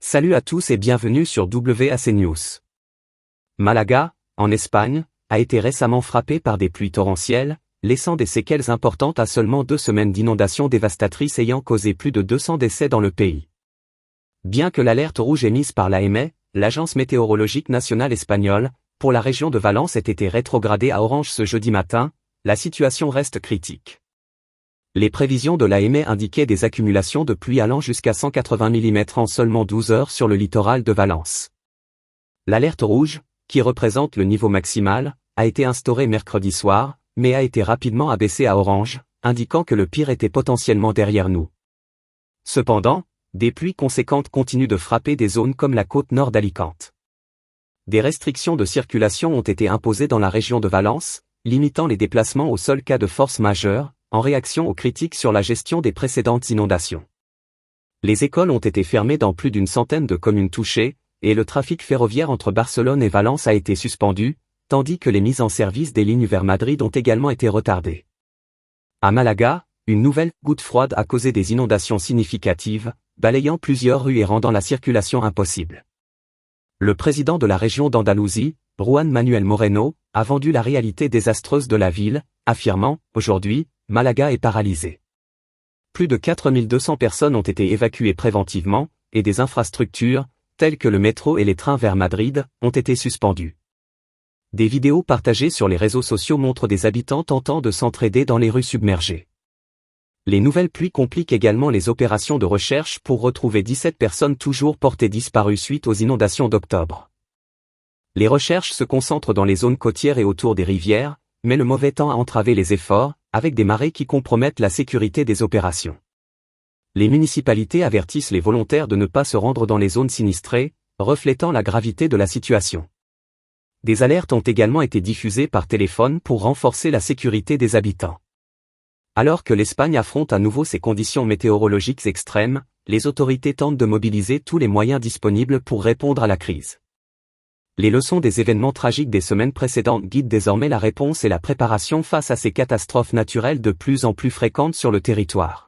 Salut à tous et bienvenue sur WAC News. Malaga, en Espagne, a été récemment frappée par des pluies torrentielles, laissant des séquelles importantes à seulement 2 semaines d'inondations dévastatrices ayant causé plus de 200 décès dans le pays. Bien que l'alerte rouge émise par l'AEME, l'Agence météorologique nationale espagnole, pour la région de Valence ait été rétrogradée à orange ce jeudi matin, la situation reste critique. Les prévisions de l'AEME indiquaient des accumulations de pluie allant jusqu'à 180 mm en seulement 12 heures sur le littoral de Valence. L'alerte rouge, qui représente le niveau maximal, a été instaurée mercredi soir, mais a été rapidement abaissée à orange, indiquant que le pire était potentiellement derrière nous. Cependant, des pluies conséquentes continuent de frapper des zones comme la côte nord d'Alicante. Des restrictions de circulation ont été imposées dans la région de Valence, limitant les déplacements aux seuls cas de force majeure, en réaction aux critiques sur la gestion des précédentes inondations. Les écoles ont été fermées dans plus d'une centaine de communes touchées, et le trafic ferroviaire entre Barcelone et Valence a été suspendu, tandis que les mises en service des lignes vers Madrid ont également été retardées. À Malaga, une nouvelle goutte froide a causé des inondations significatives, balayant plusieurs rues et rendant la circulation impossible. Le président de la région d'Andalousie, Juan Manuel Moreno, a vendu la réalité désastreuse de la ville, affirmant, aujourd'hui, Malaga est paralysée. Plus de 4200 personnes ont été évacuées préventivement, et des infrastructures, telles que le métro et les trains vers Madrid, ont été suspendues. Des vidéos partagées sur les réseaux sociaux montrent des habitants tentant de s'entraider dans les rues submergées. Les nouvelles pluies compliquent également les opérations de recherche pour retrouver 17 personnes toujours portées disparues suite aux inondations d'octobre. Les recherches se concentrent dans les zones côtières et autour des rivières, mais le mauvais temps a entravé les efforts, avec des marées qui compromettent la sécurité des opérations. Les municipalités avertissent les volontaires de ne pas se rendre dans les zones sinistrées, reflétant la gravité de la situation. Des alertes ont également été diffusées par téléphone pour renforcer la sécurité des habitants. Alors que l'Espagne affronte à nouveau ces conditions météorologiques extrêmes, les autorités tentent de mobiliser tous les moyens disponibles pour répondre à la crise. Les leçons des événements tragiques des semaines précédentes guident désormais la réponse et la préparation face à ces catastrophes naturelles de plus en plus fréquentes sur le territoire.